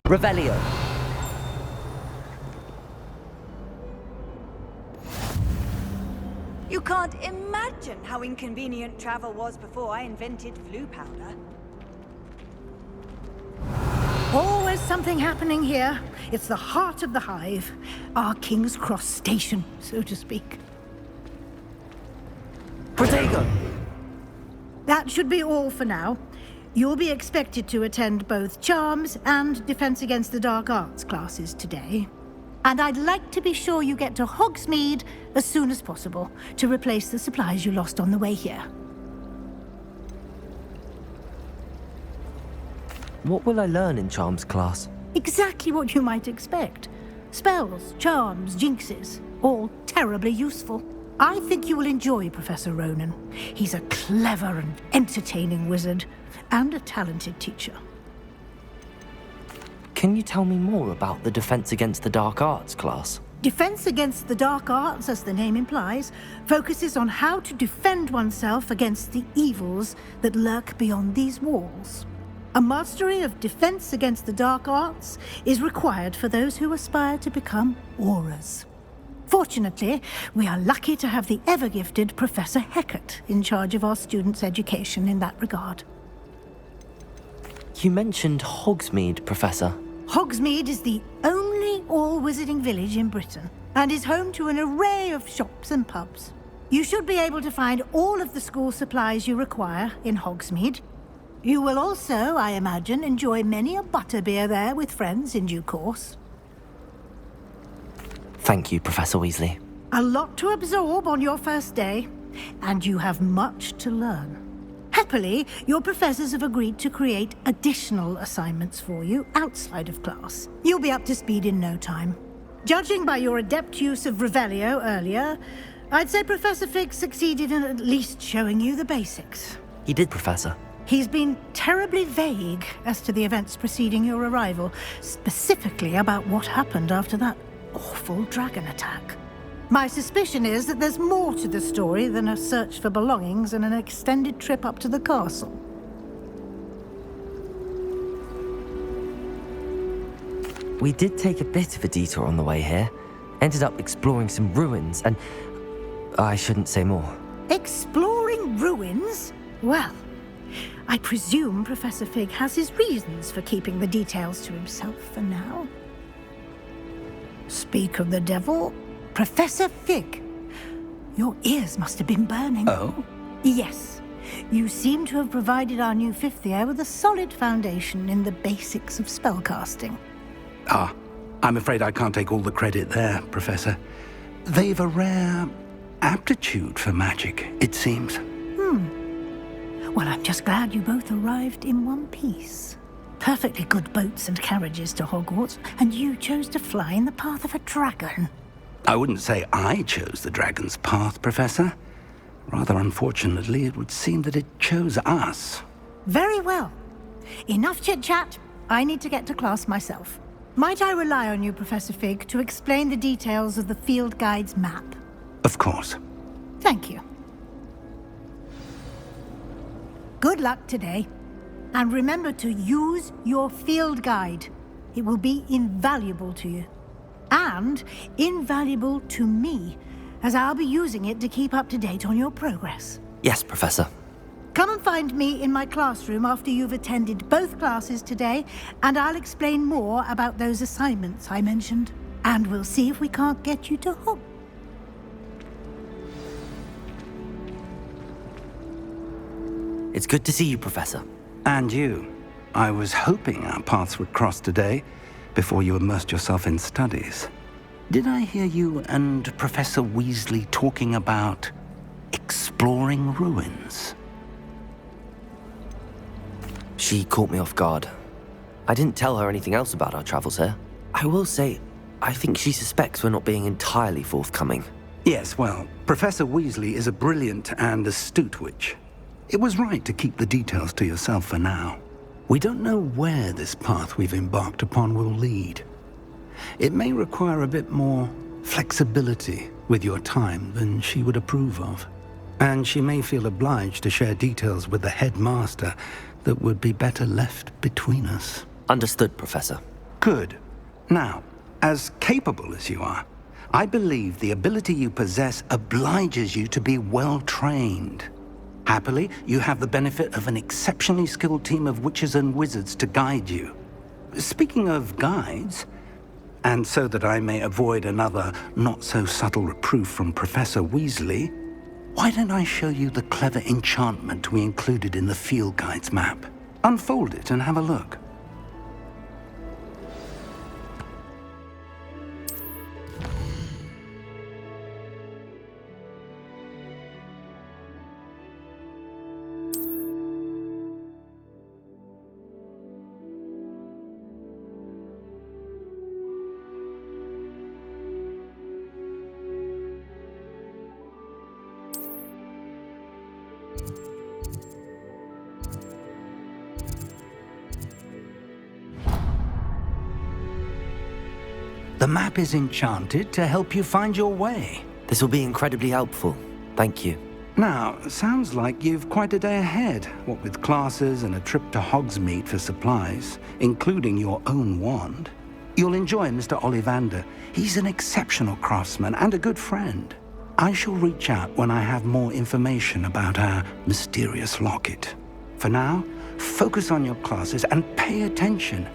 Revelio. You can't imagine how inconvenient travel was before I invented flu powder. Always something happening here. It's the heart of the hive. Our King's Cross station, so to speak. Protego! That should be all for now. You'll be expected to attend both Charms and Defense Against the Dark Arts classes today. And I'd like to be sure you get to Hogsmeade as soon as possible to replace the supplies you lost on the way here. What will I learn in Charms class? Exactly what you might expect. Spells, charms, jinxes, all terribly useful. I think you will enjoy Professor Ronan. He's a clever and entertaining wizard, and a talented teacher. Can you tell me more about the Defense Against the Dark Arts class? Defense Against the Dark Arts, as the name implies, focuses on how to defend oneself against the evils that lurk beyond these walls. A mastery of Defense Against the Dark Arts is required for those who aspire to become auras. Fortunately, we are lucky to have the ever-gifted Professor Hecat in charge of our students' education in that regard. You mentioned Hogsmeade, Professor. Hogsmeade is the only all-wizarding village in Britain, and is home to an array of shops and pubs. You should be able to find all of the school supplies you require in Hogsmeade. You will also, I imagine, enjoy many a butterbeer there with friends in due course. Thank you, Professor Weasley. A lot to absorb on your first day, and you have much to learn. Happily, your professors have agreed to create additional assignments for you outside of class. You'll be up to speed in no time. Judging by your adept use of Revelio earlier, I'd say Professor Fig succeeded in at least showing you the basics. He did, Professor. He's been terribly vague as to the events preceding your arrival, specifically about what happened after that awful dragon attack. My suspicion is that there's more to the story than a search for belongings and an extended trip up to the castle. We did take a bit of a detour on the way here. Ended up exploring some ruins and... I shouldn't say more. Exploring ruins? Well, I presume Professor Fig has his reasons for keeping the details to himself for now. Speak of the devil, Professor Fig. Your ears must have been burning. Oh? Yes. You seem to have provided our new fifth year with a solid foundation in the basics of spellcasting. Ah, I'm afraid I can't take all the credit there, Professor. They've a rare aptitude for magic, it seems. Well, I'm just glad you both arrived in one piece. Perfectly good boats and carriages to Hogwarts, and you chose to fly in the path of a dragon. I wouldn't say I chose the dragon's path, Professor. Rather unfortunately, it would seem that it chose us. Very well. Enough chit-chat. I need to get to class myself. Might I rely on you, Professor Fig, to explain the details of the field guide's map? Of course. Thank you. Good luck today. And remember to use your field guide. It will be invaluable to you. And invaluable to me, as I'll be using it to keep up to date on your progress. Yes, Professor. Come and find me in my classroom after you've attended both classes today, and I'll explain more about those assignments I mentioned. And we'll see if we can't get you to Hook. It's good to see you, Professor. And you. I was hoping our paths would cross today, before you immersed yourself in studies. Did I hear you and Professor Weasley talking about exploring ruins? She caught me off guard. I didn't tell her anything else about our travels here. I will say, I think she suspects we're not being entirely forthcoming. Yes, well, Professor Weasley is a brilliant and astute witch. It was right to keep the details to yourself for now. We don't know where this path we've embarked upon will lead. It may require a bit more flexibility with your time than she would approve of. And she may feel obliged to share details with the headmaster that would be better left between us. Understood, Professor. Good. Now, as capable as you are, I believe the ability you possess obliges you to be well trained. Happily, you have the benefit of an exceptionally skilled team of witches and wizards to guide you. Speaking of guides, and so that I may avoid another not-so-subtle reproof from Professor Weasley, why don't I show you the clever enchantment we included in the field guide's map? Unfold it and have a look. The map is enchanted to help you find your way. This will be incredibly helpful. Thank you. Now, sounds like you've quite a day ahead, what with classes and a trip to Hogsmeade for supplies, including your own wand. You'll enjoy Mr. Ollivander. He's an exceptional craftsman and a good friend. I shall reach out when I have more information about our mysterious locket. For now, focus on your classes and pay attention.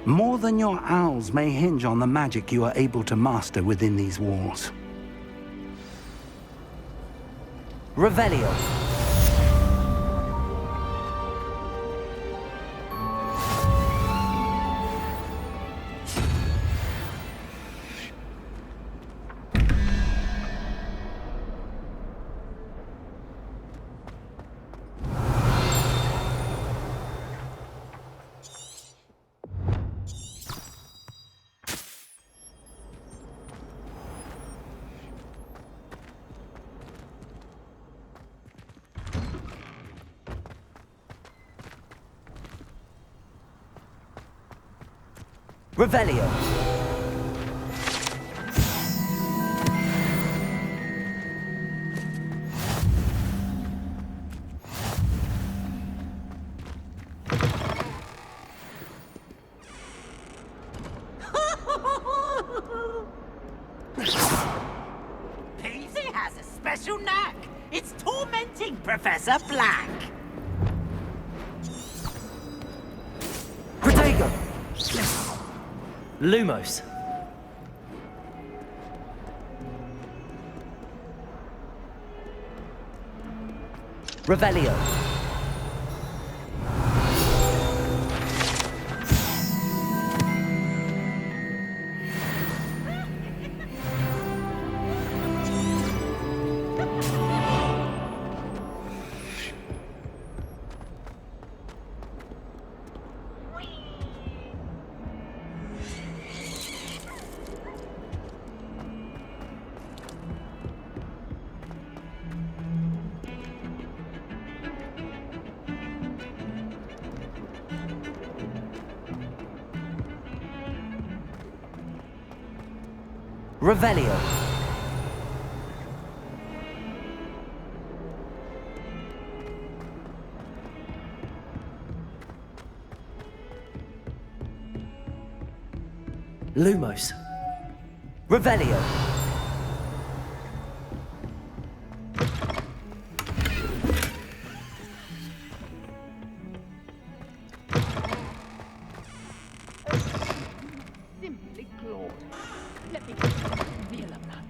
More than your owls may hinge on the magic you are able to master within these walls. Revelio. Revelio. Paisley has a special knack. It's tormenting Professor Black. Protego. Lumos. Revelio. Revelio. Lumos. Revelio. Simply glorious. Let me get some real amount.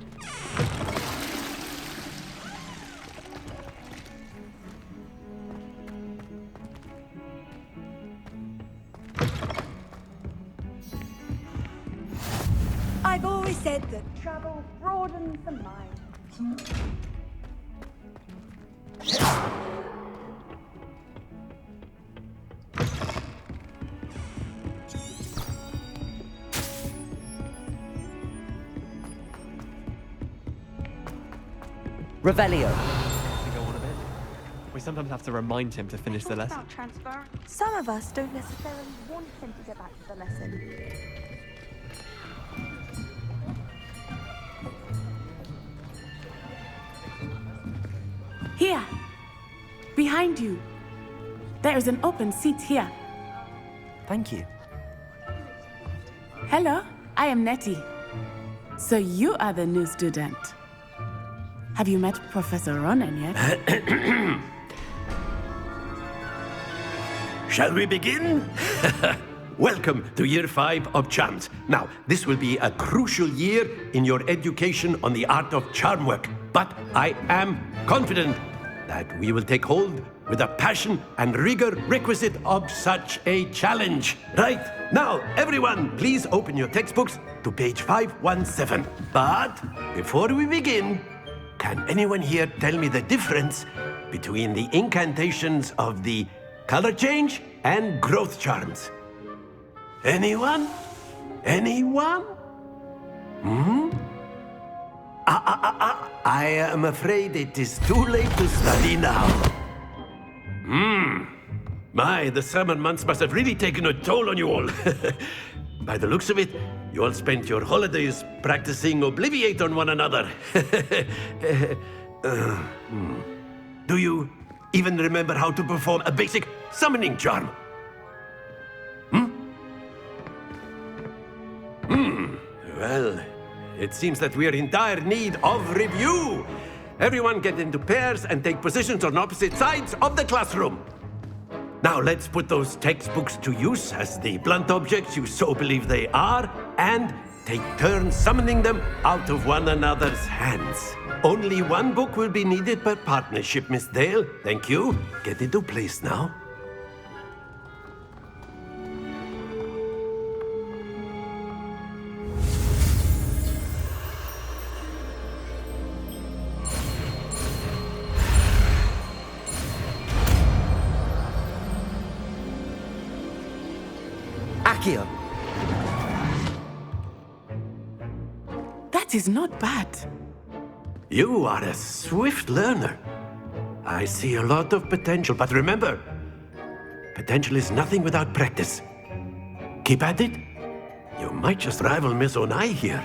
I've always said that travel broadens the mind. Revelio. To go on a bit. We sometimes have to remind him to finish the lesson. About transfer. Some of us don't necessarily want him to get back to the lesson. Here! Behind you! There is an open seat here. Thank you. Hello, I am Nettie. So you are the new student. Have you met Professor Ronan yet? Shall we begin? Welcome to Year 5 of Charms. Now, this will be a crucial year in your education on the art of charm work. But I am confident that we will take hold with the passion and rigor requisite of such a challenge. Right, now, everyone, please open your textbooks to page 517. But before we begin, can anyone here tell me the difference between the incantations of the color change and growth charms? Anyone? Anyone? I am afraid it is too late to study now. My, the summer months must have really taken a toll on you all. By the looks of it, you all spent your holidays practicing Obliviate on one another. Do you even remember how to perform a basic summoning charm? Well, it seems that we are in dire need of review. Everyone get into pairs and take positions on opposite sides of the classroom. Now let's put those textbooks to use as the blunt objects you so believe they are, and take turns summoning them out of one another's hands. Only one book will be needed per partnership, Miss Dale. Thank you. Get into place now. Accio! That is not bad. You are a swift learner. I see a lot of potential, but remember, potential is nothing without practice. Keep at it. You might just rival Miss Onai here.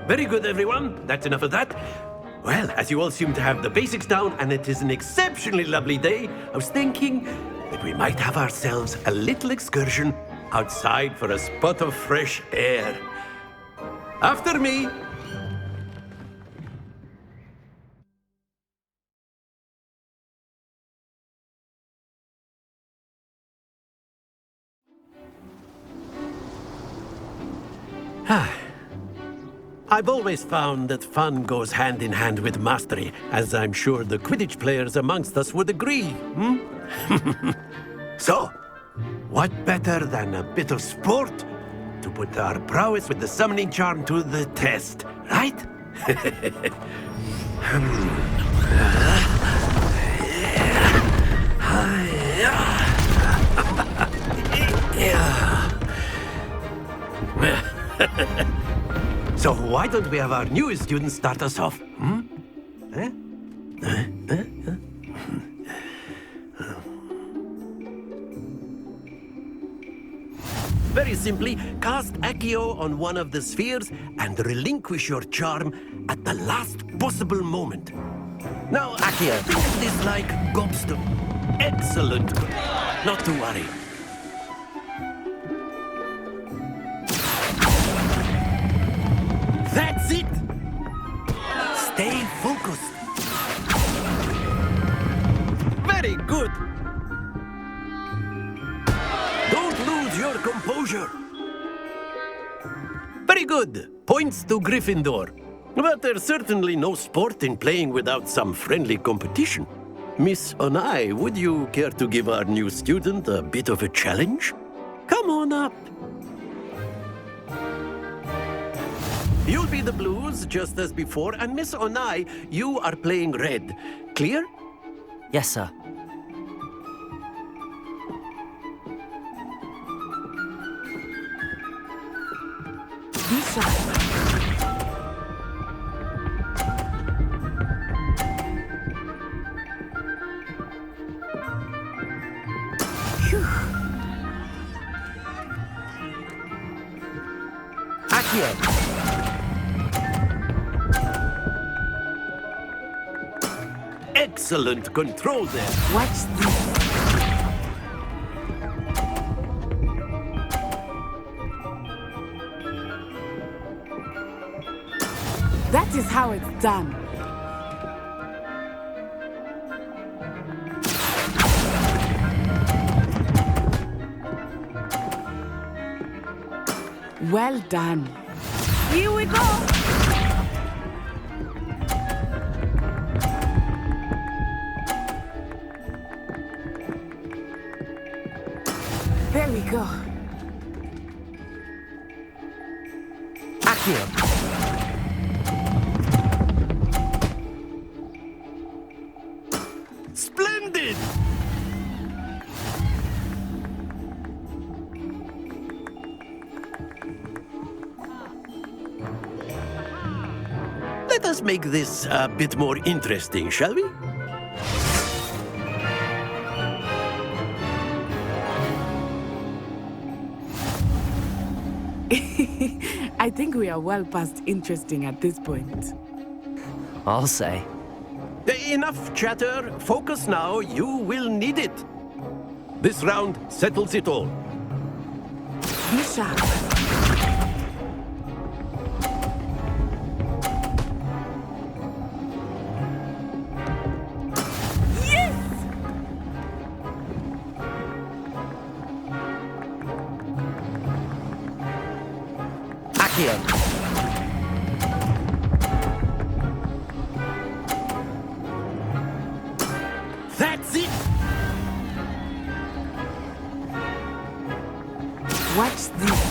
Very good, everyone. That's enough of that. Well, as you all seem to have the basics down, and it is an exceptionally lovely day, I was thinking that we might have ourselves a little excursion outside for a spot of fresh air. After me. I've always found that fun goes hand in hand with mastery, as I'm sure the Quidditch players amongst us would agree, So, what better than a bit of sport to put our prowess with the summoning charm to the test, right? So why don't we have our newest student start us off? Very simply, cast Accio on one of the spheres and relinquish your charm at the last possible moment. Now, Accio, think of this like gobstone. Excellent. Not to worry. That's it! Stay focused. Very good. Don't lose your composure. Very good. Points to Gryffindor. But there's certainly no sport in playing without some friendly competition. Miss Onai, would you care to give our new student a bit of a challenge? Come on up. You'll be the blues, just as before, and Miss Onai, you are playing red. Clear? Yes, sir. This side. Accio! Excellent control there. Watch this. That is how it's done. Well done. Here we go! There we go. Accio. Splendid! Let us make this a bit more interesting, shall we? I think we are well past interesting at this point. I'll say. Enough chatter. Focus now. You will need it. This round settles it all. Be sharp. Accio. That's it. Watch this.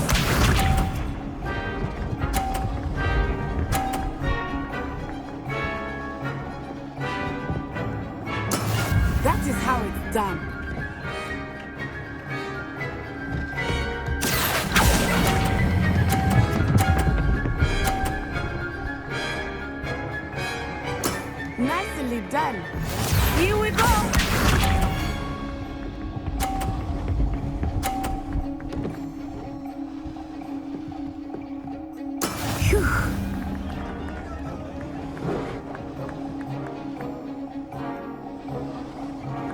That is how it's done. Nicely done. Here we go! Phew.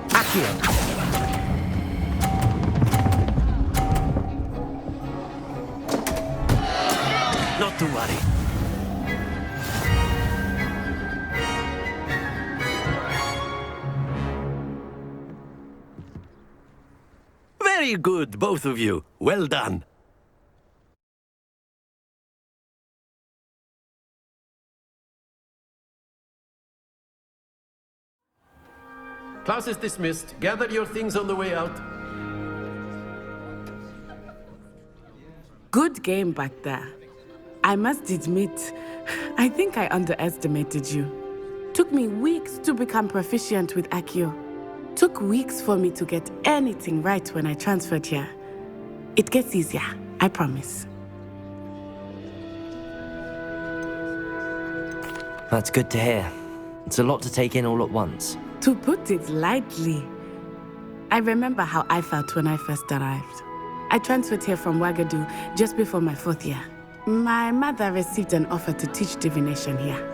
Accio. Not to worry. Very good, both of you. Well done. Class is dismissed. Gather your things on the way out. Good game back there. I must admit, I think I underestimated you. Took me weeks to become proficient with Accio. Took weeks for me to get anything right when I transferred here. It gets easier, I promise. That's good to hear. It's a lot to take in all at once. To put it lightly, I remember how I felt when I first arrived. I transferred here from Ouagadougou just before my 4th year. My mother received an offer to teach divination here.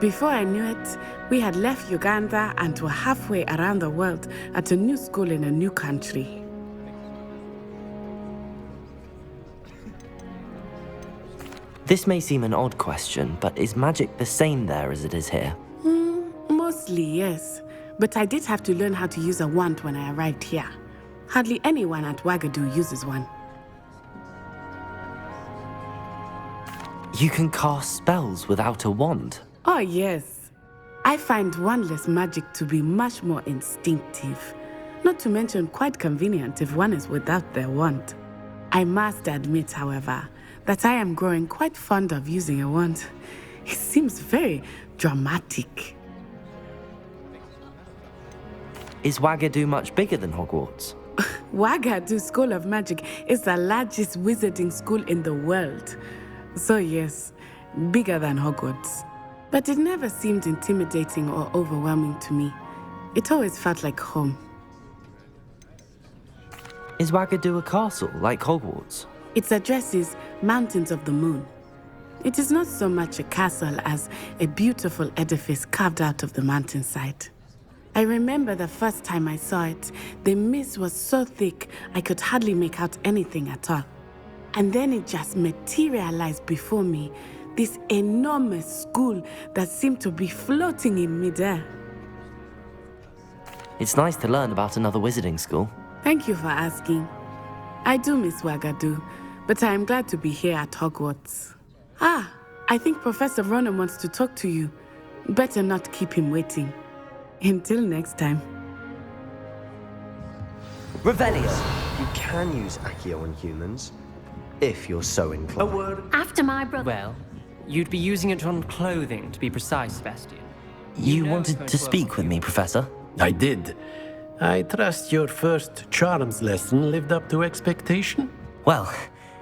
Before I knew it, we had left Uganda and were halfway around the world at a new school in a new country. This may seem an odd question, but is magic the same there as it is here? Mostly, yes. But I did have to learn how to use a wand when I arrived here. Hardly anyone at Ouagadougou uses one. You can cast spells without a wand? Oh, yes. I find wandless magic to be much more instinctive. Not to mention quite convenient if one is without their wand. I must admit, however, that I am growing quite fond of using a wand. It seems very dramatic. Is Ouagadougou much bigger than Hogwarts? Ouagadougou School of Magic is the largest wizarding school in the world. So yes, bigger than Hogwarts. But it never seemed intimidating or overwhelming to me. It always felt like home. Is Ouagadougou a castle, like Hogwarts? Its address is Mountains of the Moon. It is not so much a castle as a beautiful edifice carved out of the mountainside. I remember the first time I saw it, the mist was so thick I could hardly make out anything at all. And then it just materialized before me, This enormous school that seemed to be floating in midair. It's nice to learn about another wizarding school. Thank you for asking. I do miss Wagadu, but I am glad to be here at Hogwarts. Ah, I think Professor Ronan wants to talk to you. Better not keep him waiting. Until next time. Revelio! You can use Accio on humans, if you're so inclined. After my brother. Well, you'd be using it on clothing, to be precise, Sebastian. You know wanted it's to going speak well. with me, Professor? I did. I trust your first charms lesson lived up to expectation? Well,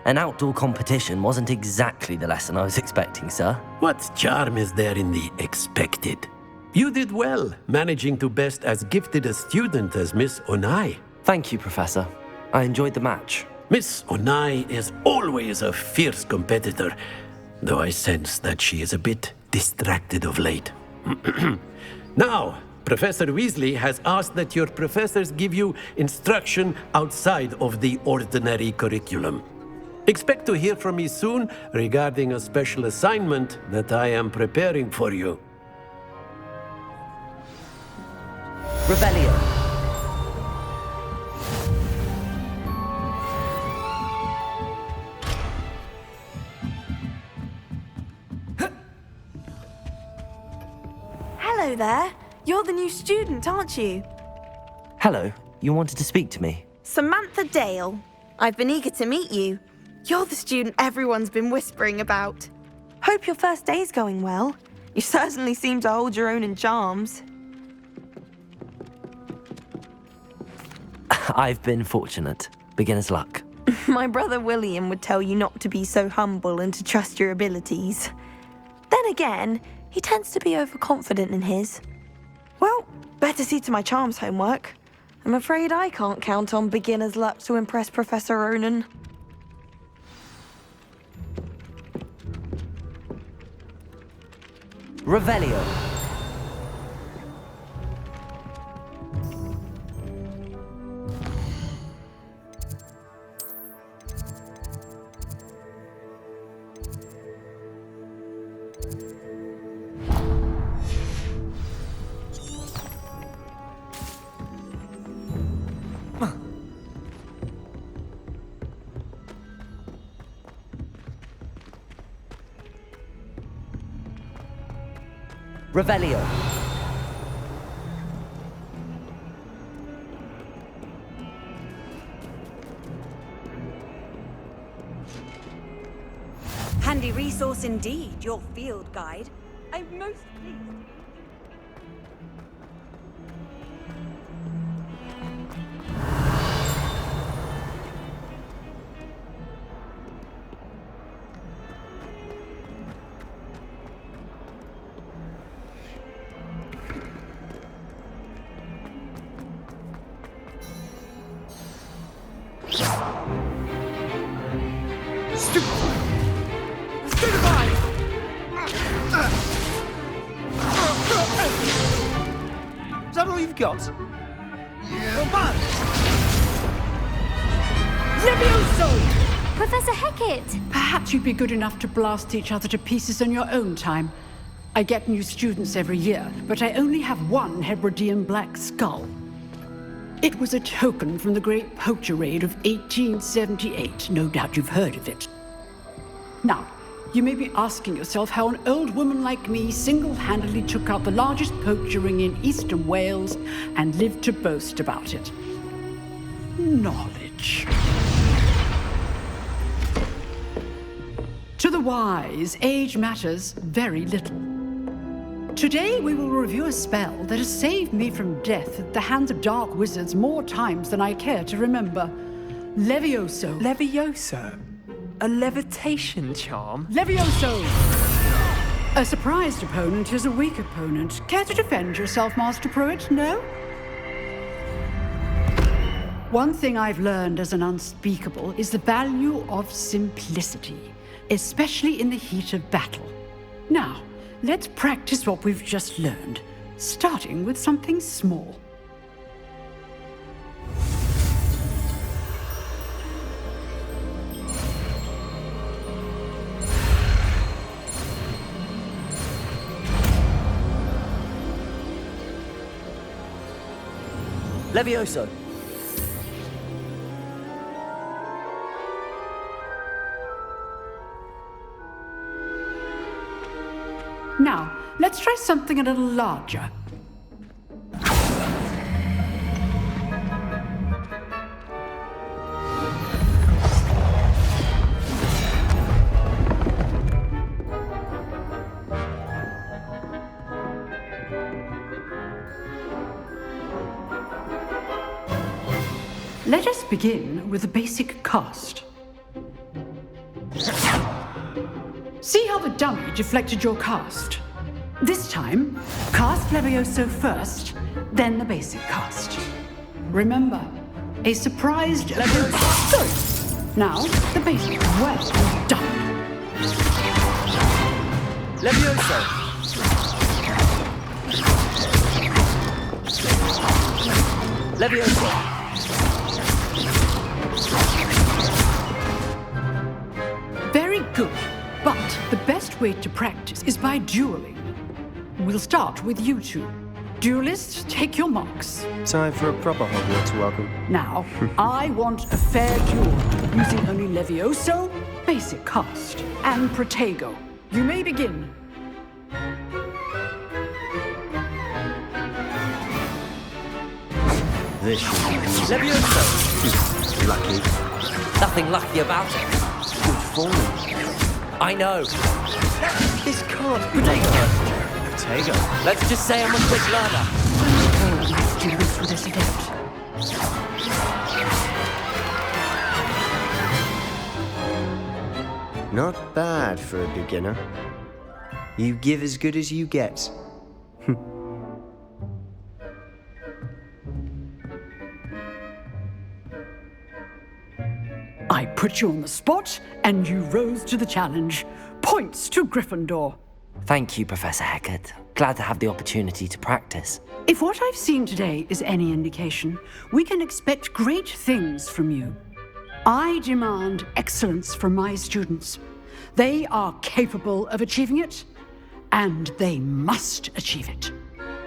an outdoor competition wasn't exactly the lesson I was expecting, sir. What charm is there in the expected? You did well, managing to best as gifted a student as Miss Onai. Thank you, Professor. I enjoyed the match. Miss Onai is always a fierce competitor, though I sense that she is a bit distracted of late. Now, Professor Weasley has asked that your professors give you instruction outside of the ordinary curriculum. Expect to hear from me soon regarding a special assignment that I am preparing for you. Revelio! Hello there. You're the new student, aren't you? Hello, you wanted to speak to me? Samantha Dale. I've been eager to meet you. You're the student everyone's been whispering about. Hope your first day's going well. You certainly seem to hold your own in charms. I've been fortunate. Beginner's luck. My brother William would tell you not to be so humble and to trust your abilities. Then again, he tends to be overconfident in his. Well, better see to my charms homework. I'm afraid I can't count on beginner's luck to impress Professor Ronan. Revelio. Revelio. Handy resource indeed, your field guide. I'm most pleased. Is that all you've got? Levioso! Professor Hecat! Perhaps you'd be good enough to blast each other to pieces on your own time. I get new students every year, but I only have one Hebridean black skull. It was a token from the Great Poacher Raid of 1878. No doubt you've heard of it. Now, you may be asking yourself how an old woman like me single-handedly took out the largest poacher ring in eastern Wales and lived to boast about it. Knowledge. To the wise, age matters very little. Today we will review a spell that has saved me from death at the hands of dark wizards more times than I care to remember. Levioso. Levioso? A levitation charm? Levioso! A surprised opponent is a weak opponent. Care to defend yourself, Master Pruitt? No? One thing I've learned as an unspeakable is the value of simplicity, especially in the heat of battle. Now, let's practice what we've just learned, starting with something small. Levioso! Now, let's try something a little larger. Let us begin with the basic cast. See how the dummy deflected your cast? This time, cast Levioso first, then the basic cast. Remember, a surprised Levioso. Good. Now, the basic. Well done. Levioso! Levioso! Very good. But the best way to practice is by dueling. We'll start with you two. Duelists, take your marks. Time for a proper Hogwarts welcome. Now, I want a fair duel, using only Levioso, basic cast, and Protego. You may begin. This should be easy. Levioso! Lucky. Nothing lucky about it. Good form. I know. This can't be Protego. Let's just say I'm a quick learner. Oh, let's do this with this adept. Not bad for a beginner. You give as good as you get. I put you on the spot, and you rose to the challenge. Points to Gryffindor. Thank you, Professor Hecat. Glad to have the opportunity to practice. If what I've seen today is any indication, we can expect great things from you. I demand excellence from my students. They are capable of achieving it, and they must achieve it.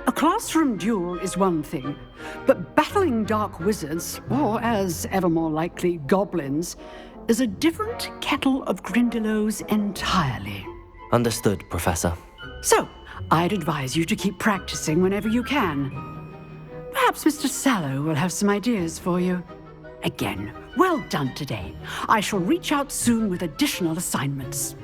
A classroom duel is one thing, but battling dark wizards, or as ever more likely, goblins, is a different kettle of Grindylows entirely. Understood, Professor. So, I'd advise you to keep practicing whenever you can. Perhaps Mr. Sallow will have some ideas for you. Again, well done today. I shall reach out soon with additional assignments.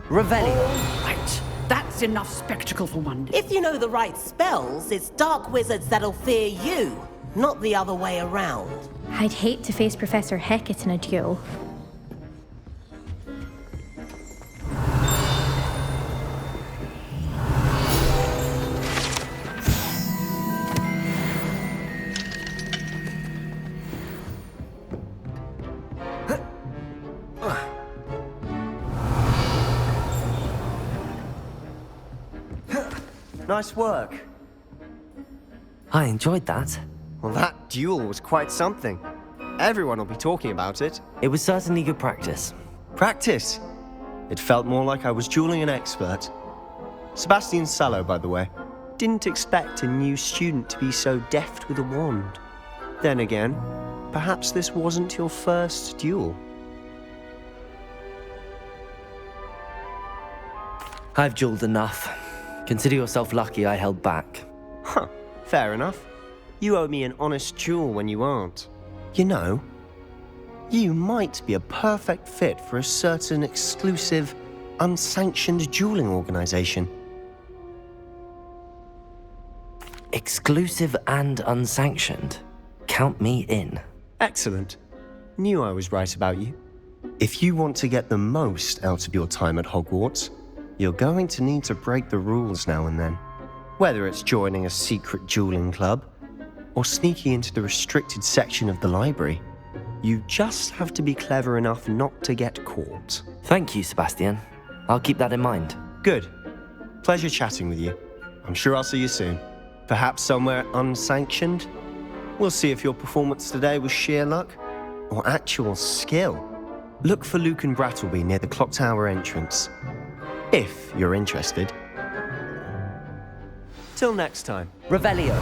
Revelio. Right. That's enough spectacle for one day. If you know the right spells, it's dark wizards that'll fear you, not the other way around. I'd hate to face Professor Hecat in a duel. Nice work. I enjoyed that. Well, that duel was quite something. Everyone will be talking about it. It was certainly good practice. Practice? It felt more like I was dueling an expert. Sebastian Sallow, by the way. Didn't expect a new student to be so deft with a wand. Then again, perhaps this wasn't your first duel. I've dueled enough. Consider yourself lucky I held back. Huh, fair enough. You owe me an honest duel when you aren't. You know, you might be a perfect fit for a certain exclusive, unsanctioned dueling organization. Exclusive and unsanctioned? Count me in. Excellent. Knew I was right about you. If you want to get the most out of your time at Hogwarts, you're going to need to break the rules now and then. Whether it's joining a secret dueling club, or sneaking into the restricted section of the library, you just have to be clever enough not to get caught. Thank you, Sebastian. I'll keep that in mind. Good. Pleasure chatting with you. I'm sure I'll see you soon. Perhaps somewhere unsanctioned? We'll see if your performance today was sheer luck, or actual skill. Look for Luke and Brattleby near the clock tower entrance. If you're interested. Till next time. Revelio.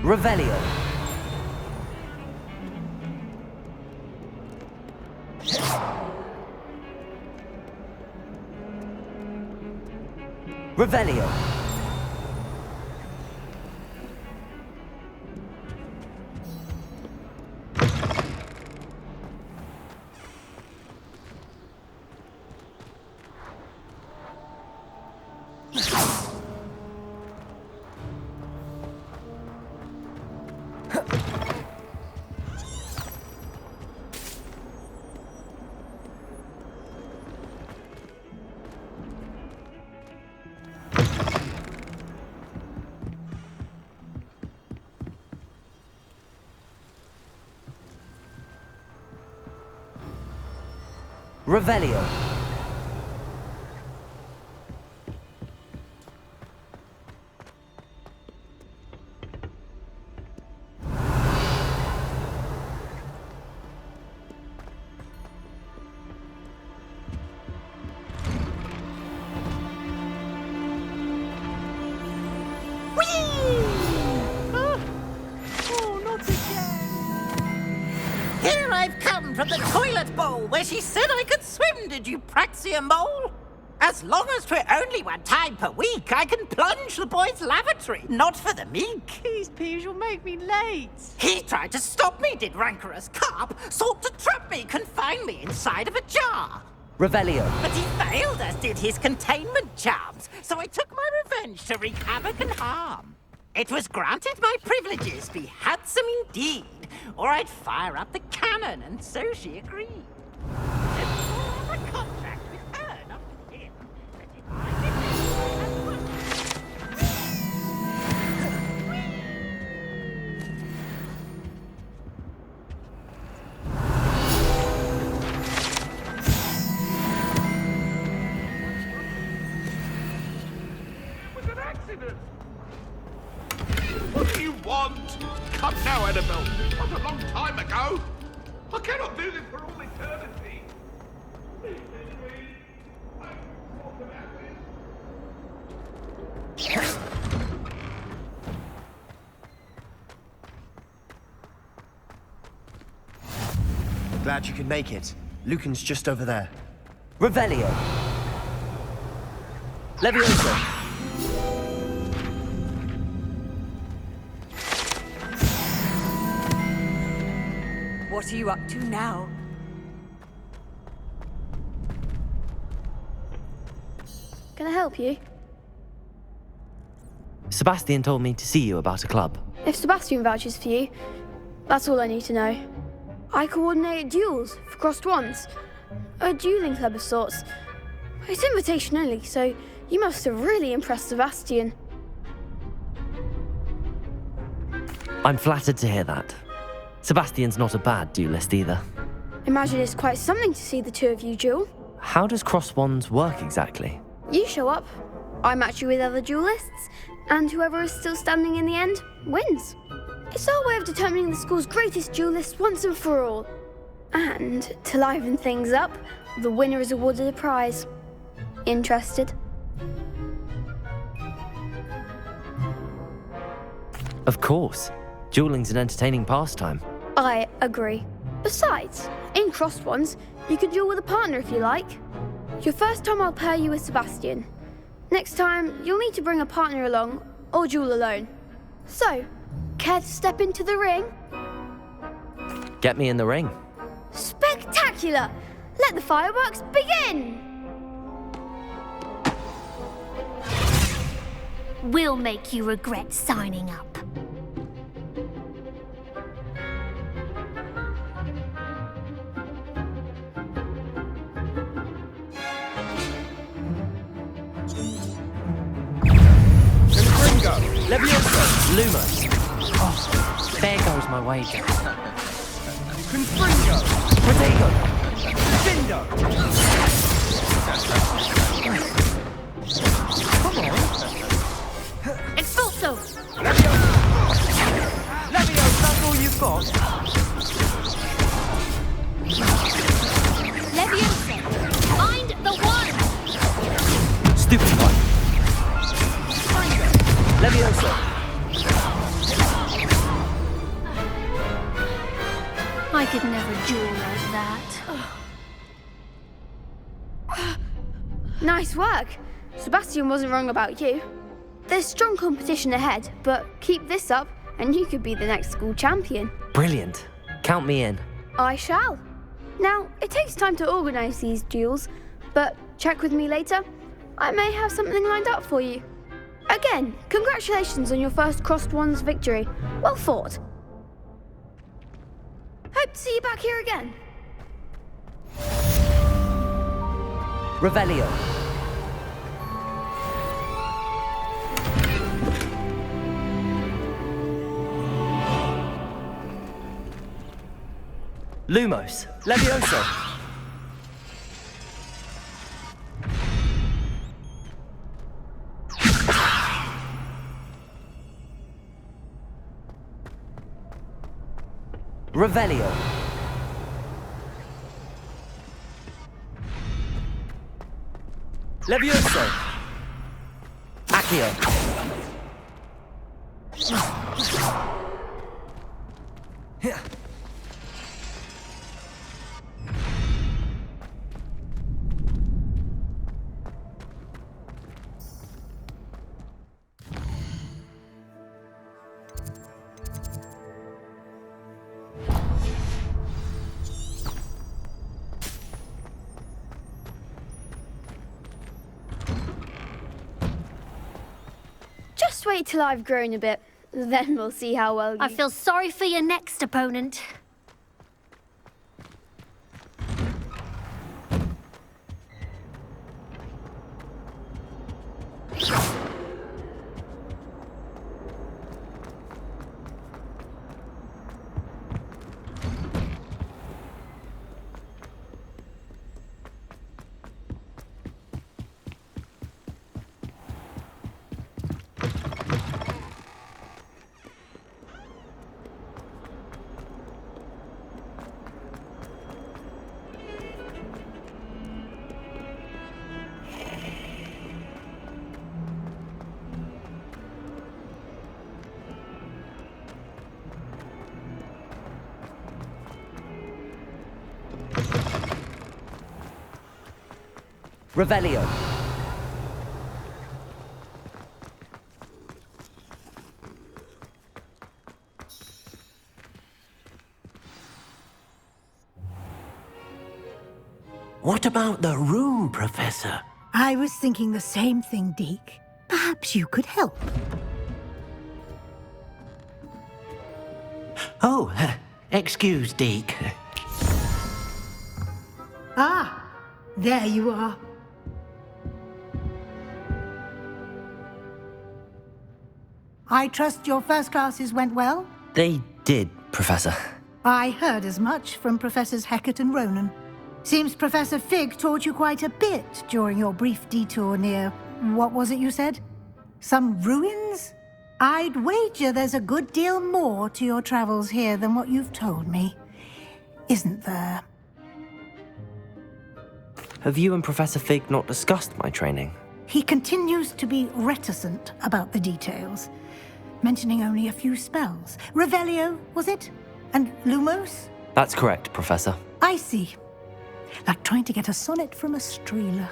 Revelio. Revelio. Revelio. Here I've come from the toilet bowl where she said I could swim, did you praxia mole? As long as 'twere only one time per week, I can plunge the boy's lavatory, not for the meek. Please, Peeves, you'll make me late. He tried to stop me, did rancorous carp, sought to trap me, confine me inside of a jar. Revelio. But he failed, as did his containment charms, so I took my revenge to wreak havoc and harm. It was granted my privileges be handsome indeed, or I'd fire up the cannon, and so she agreed. A contract with her, not with him, that if I It was an accident! What do you want? Come now, Annabelle. Not a long time ago. I cannot do this for all eternity. Glad you could make it. Lucan's just over there. Revelio. Leviosa. What are you up to now? Can I help you? Sebastian told me to see you about a club. If Sebastian vouches for you, that's all I need to know. I coordinate duels for crossed wands. A dueling club of sorts. It's invitation only, so you must have really impressed Sebastian. I'm flattered to hear that. Sebastian's not a bad duelist either. Imagine it's quite something to see the two of you duel. How does cross wands work exactly? You show up, I match you with other duelists, and whoever is still standing in the end wins. It's our way of determining the school's greatest duelist once and for all. And to liven things up, the winner is awarded a prize. Interested? Of course. Dueling's an entertaining pastime. I agree. Besides, in crossed ones, you can duel with a partner if you like. Your first time I'll pair you with Sebastian. Next time, you'll need to bring a partner along, or duel alone. So, care to step into the ring? Get me in the ring. Spectacular! Let the fireworks begin! We'll make you regret signing up. Levioso! Lumos! Oh, there goes my wager. Confringo! Protego! Dindo! Come on! Expulso! Levioso, that's all you've got? Leviosa! Find the one! Stupid one! Levioso! I could never duel like that. Nice work. Sebastian wasn't wrong about you. There's strong competition ahead, but keep this up and you could be the next school champion. Brilliant. Count me in. I shall. Now, it takes time to organise these duels, but check with me later. I may have something lined up for you. Again, congratulations on your first Crossed Wands victory. Well fought. Hope to see you back here again. Revelio. Lumos. Levioso. Revelio. Levioso. Accio. Just wait till I've grown a bit. Then we'll see how well you... I feel sorry for your next opponent. Revelio. What about the room, Professor? I was thinking the same thing, Deke. Perhaps you could help. Oh, excuse, Deke. Ah, there you are. I trust your first classes went well? They did, Professor. I heard as much from Professors Hecat and Ronan. Seems Professor Fig taught you quite a bit during your brief detour near... what was it you said? Some ruins? I'd wager there's a good deal more to your travels here than what you've told me. Isn't there? Have you and Professor Fig not discussed my training? He continues to be reticent about the details, mentioning only a few spells. Revelio, was it? And Lumos? That's correct, Professor. I see. Like trying to get a sonnet from a streeler.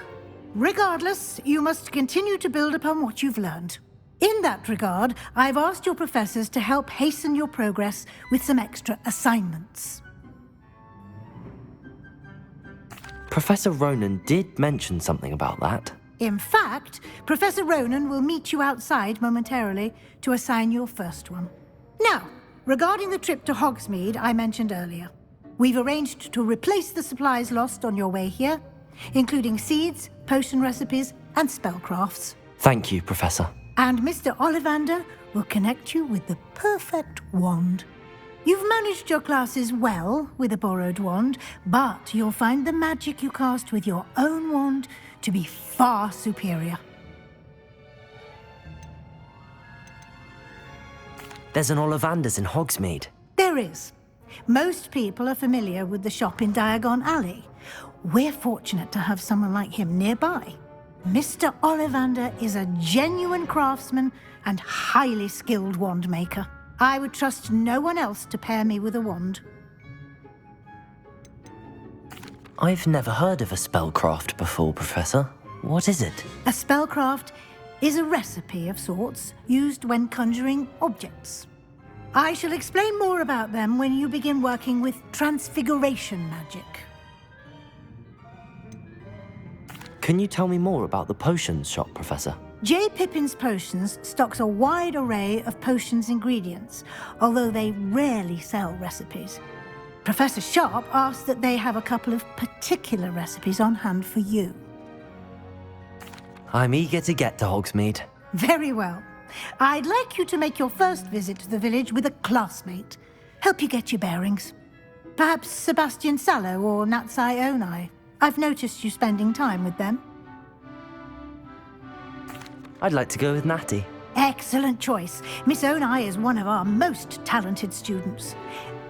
Regardless, you must continue to build upon what you've learned. In that regard, I've asked your professors to help hasten your progress with some extra assignments. Professor Ronan did mention something about that. In fact, Professor Ronan will meet you outside momentarily to assign your first one. Now, regarding the trip to Hogsmeade I mentioned earlier, we've arranged to replace the supplies lost on your way here, including seeds, potion recipes, and spellcrafts. Thank you, Professor. And Mr. Ollivander will connect you with the perfect wand. You've managed your classes well with a borrowed wand, but you'll find the magic you cast with your own wand to be far superior. There's an Ollivander's in Hogsmeade. There is. Most people are familiar with the shop in Diagon Alley. We're fortunate to have someone like him nearby. Mr. Ollivander is a genuine craftsman and highly skilled wand maker. I would trust no one else to pair me with a wand. I've never heard of a spellcraft before, Professor. What is it? A spellcraft is a recipe of sorts used when conjuring objects. I shall explain more about them when you begin working with transfiguration magic. Can you tell me more about the potions shop, Professor? J. Pippin's Potions stocks a wide array of potions ingredients, although they rarely sell recipes. Professor Sharp asks that they have a couple of particular recipes on hand for you. I'm eager to get to Hogsmeade. Very well. I'd like you to make your first visit to the village with a classmate. Help you get your bearings. Perhaps Sebastian Sallow or Natsai Onai. I've noticed you spending time with them. I'd like to go with Natty. Excellent choice. Miss Onai is one of our most talented students.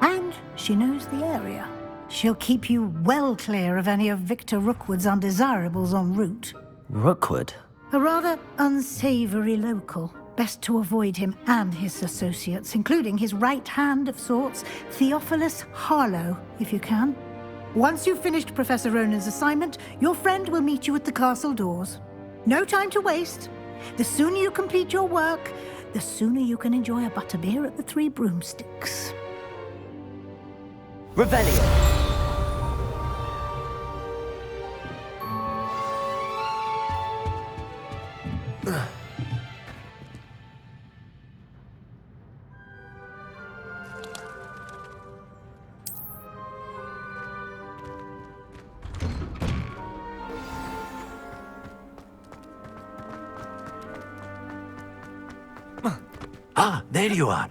And she knows the area. She'll keep you well clear of any of Victor Rookwood's undesirables en route. Rookwood? A rather unsavory local. Best to avoid him and his associates, including his right hand of sorts, Theophilus Harlow, if you can. Once you've finished Professor Ronan's assignment, your friend will meet you at the castle doors. No time to waste. The sooner you complete your work, the sooner you can enjoy a butterbeer at the Three Broomsticks. Revelio! Ah, there you are.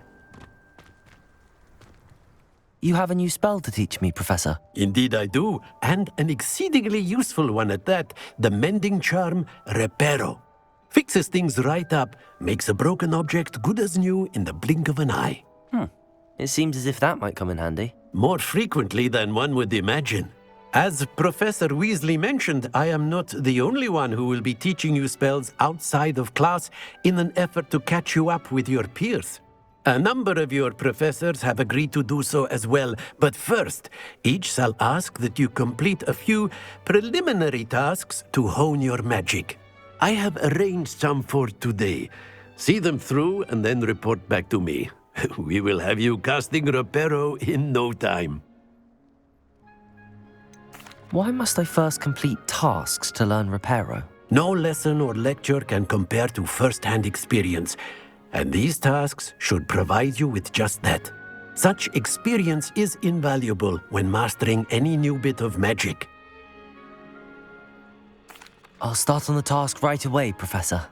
You have a new spell to teach me, Professor. Indeed I do, and an exceedingly useful one at that, the mending charm Reparo. Fixes things right up, makes a broken object good as new in the blink of an eye. It seems as if that might come in handy. More frequently than one would imagine. As Professor Weasley mentioned, I am not the only one who will be teaching you spells outside of class in an effort to catch you up with your peers. A number of your professors have agreed to do so as well, but first, each shall ask that you complete a few preliminary tasks to hone your magic. I have arranged some for today. See them through and then report back to me. We will have you casting Reparo in no time. Why must I first complete tasks to learn Reparo? No lesson or lecture can compare to first-hand experience, and these tasks should provide you with just that. Such experience is invaluable when mastering any new bit of magic. I'll start on the task right away, Professor.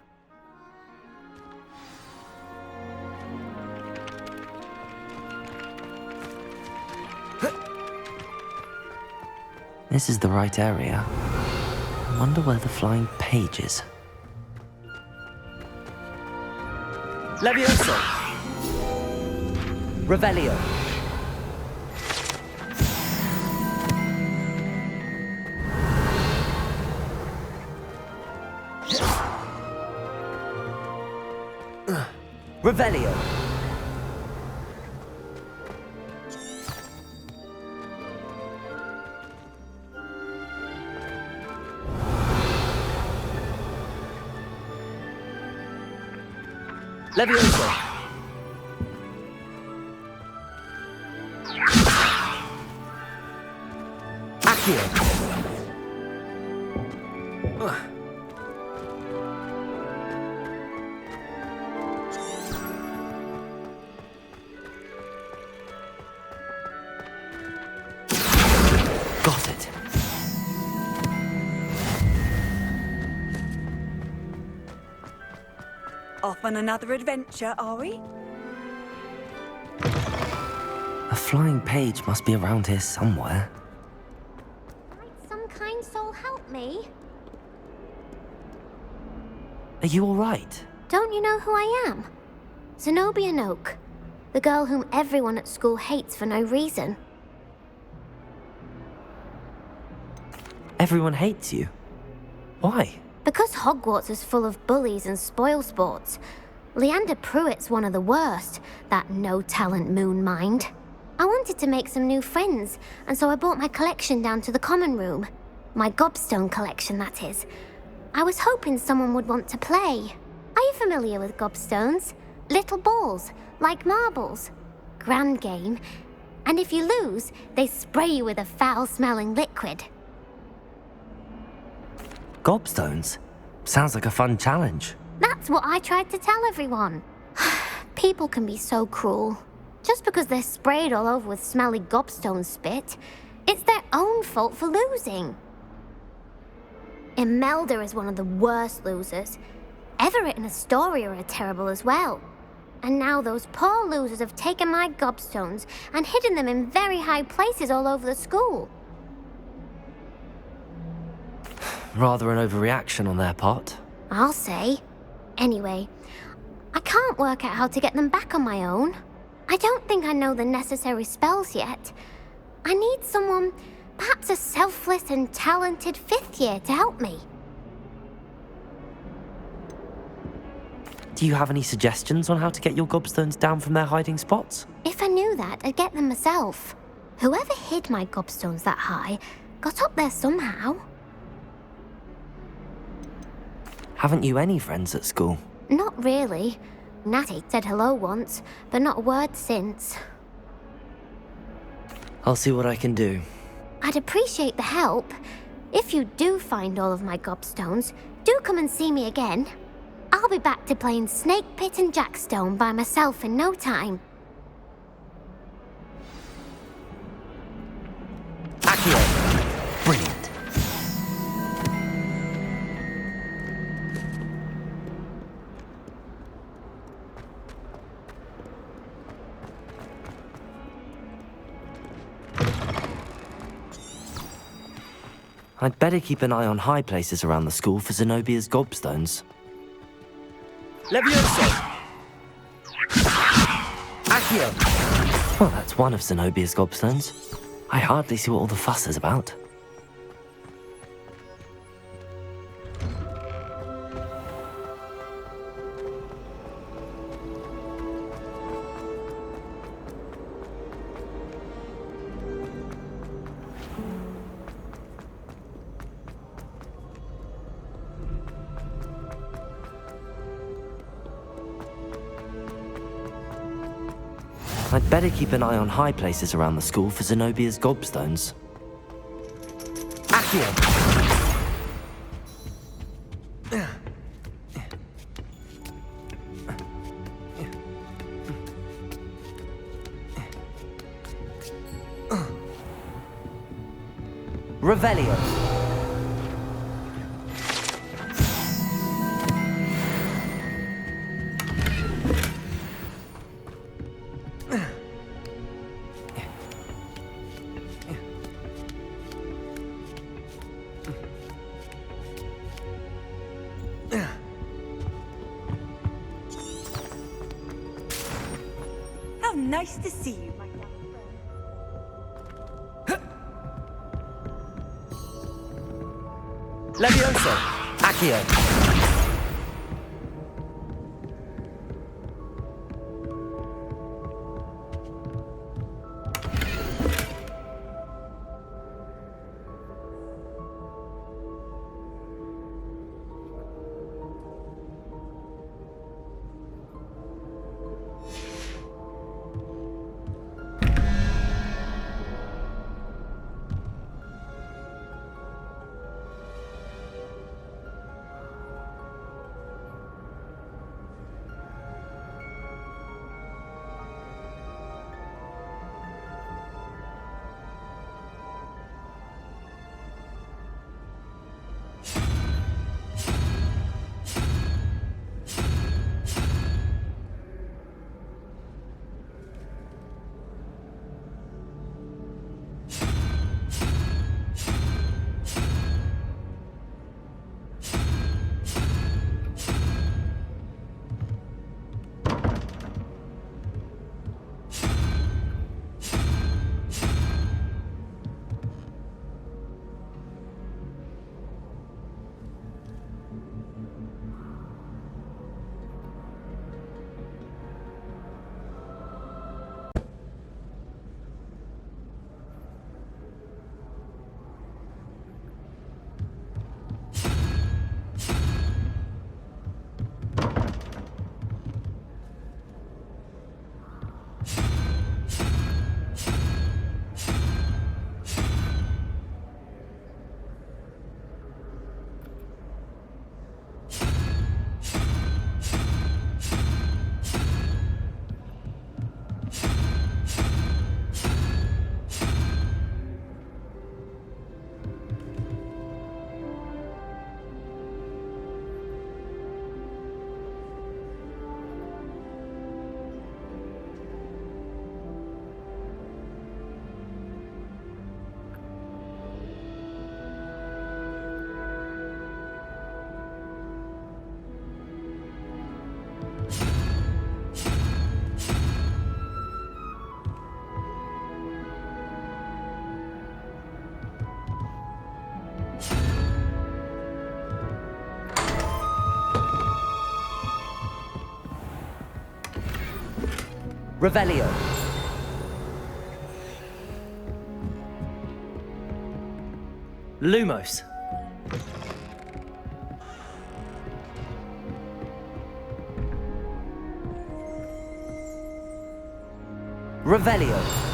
This is the right area. I wonder where the flying page is. Levioso! Revelio! Revelio! Levioso! Accio! Got it. Off on another adventure, are we? A flying page must be around here somewhere. Might some kind soul help me? Are you all right? Don't you know who I am? Zenobia Noak, the girl whom everyone at school hates for no reason. Everyone hates you. Why? Because Hogwarts is full of bullies and spoilsports. Leander Pruitt's one of the worst, that no-talent moon mind. I wanted to make some new friends, and so I brought my collection down to the common room. My gobstone collection, that is. I was hoping someone would want to play. Are you familiar with gobstones? Little balls, like marbles. Grand game. And if you lose, they spray you with a foul-smelling liquid. Gobstones? Sounds like a fun challenge. That's what I tried to tell everyone. People can be so cruel. Just because they're sprayed all over with smelly gobstone spit, it's their own fault for losing. Imelda is one of the worst losers. Everett and Astoria are terrible as well. And now those poor losers have taken my gobstones and hidden them in very high places all over the school. Rather an overreaction on their part. I'll say. Anyway, I can't work out how to get them back on my own. I don't think I know the necessary spells yet. I need someone, perhaps a selfless and talented 5th year to help me. Do you have any suggestions on how to get your gobstones down from their hiding spots? If I knew that, I'd get them myself. Whoever hid my gobstones that high got up there somehow. Haven't you any friends at school? Not really. Natty said hello once, but not a word since. I'll see what I can do. I'd appreciate the help. If you do find all of my gobstones, do come and see me again. I'll be back to playing Snake Pit and Jackstone by myself in no time. Accio! Brilliant. I'd better keep an eye on high places around the school for Zenobia's gobstones. Levioso! Accio! Well, that's one of Zenobia's gobstones. I hardly see what all the fuss is about. I'd better keep an eye on high places around the school for Zenobia's gobstones. Accio! Revelio. How nice to see you, my young friend. Levioso. Accio. Revelio. Lumos. Revelio.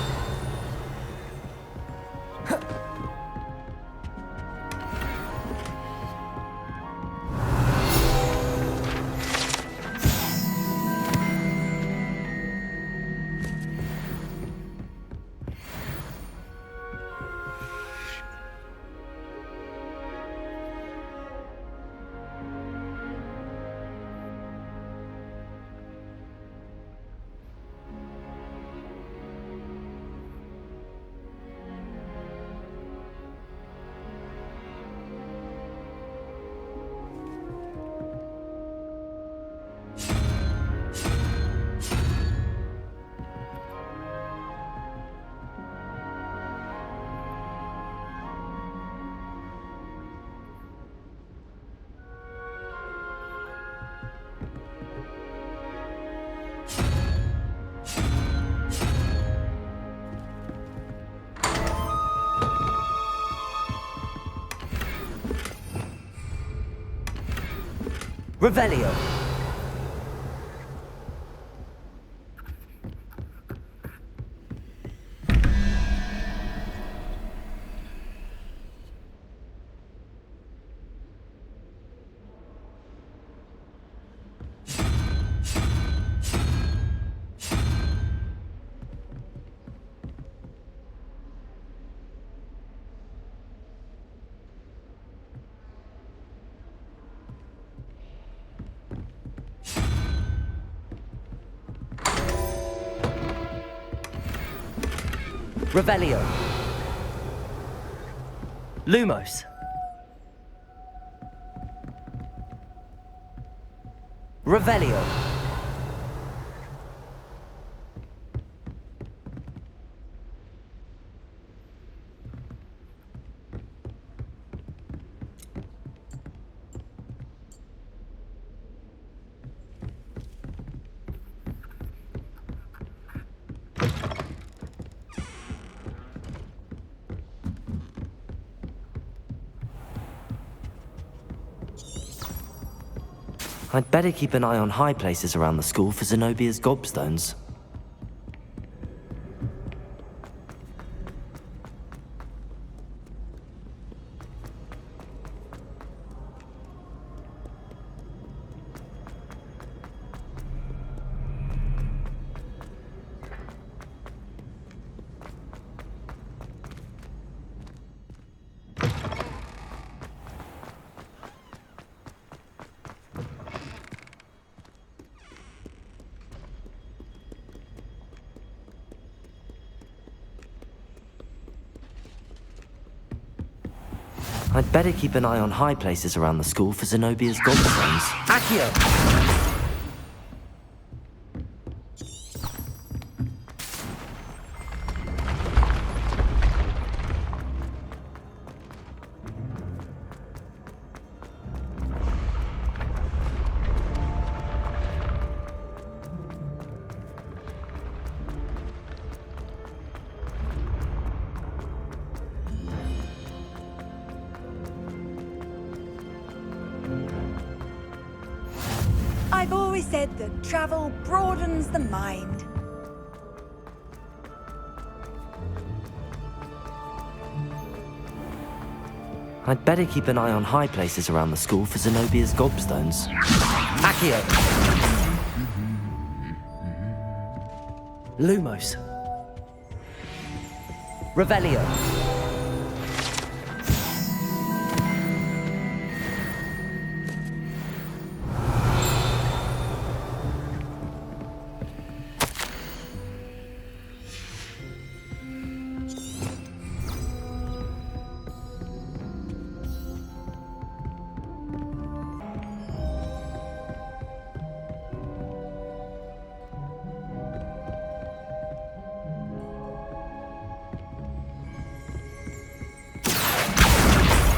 Revelio. Revelio. Lumos. Revelio. I'd better keep an eye on high places around the school for Zenobia's gobstones. I'd better keep an eye on high places around the school for Zenobia's gobstones. Accio! I've always said that travel broadens the mind. I'd better keep an eye on high places around the school for Zenobia's gobstones. Accio! Lumos. Revelio.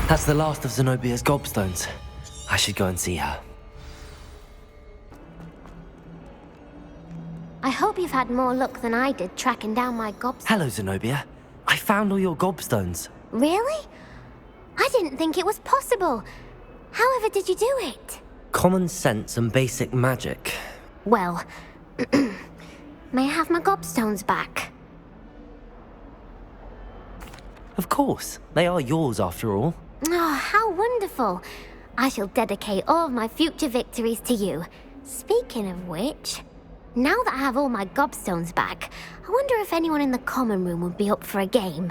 That's the last of Zenobia's gobstones. I should go and see her. I hope you've had more luck than I did tracking down my gobstones. Hello, Zenobia. I found all your gobstones. Really? I didn't think it was possible. However did you do it? Common sense and basic magic. Well, may I have my gobstones back? Of course. They are yours after all. Oh, how wonderful. I shall dedicate all of my future victories to you. Speaking of which, now that I have all my gobstones back, I wonder if anyone in the common room would be up for a game.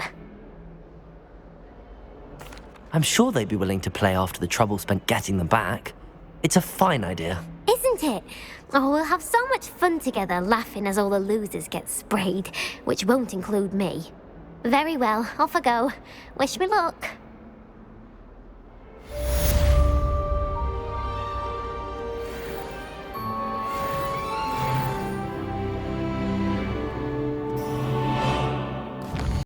I'm sure they'd be willing to play after the trouble spent getting them back. It's a fine idea. Isn't it? Oh, we'll have so much fun together laughing as all the losers get sprayed, which won't include me. Very well, off I go. Wish me luck.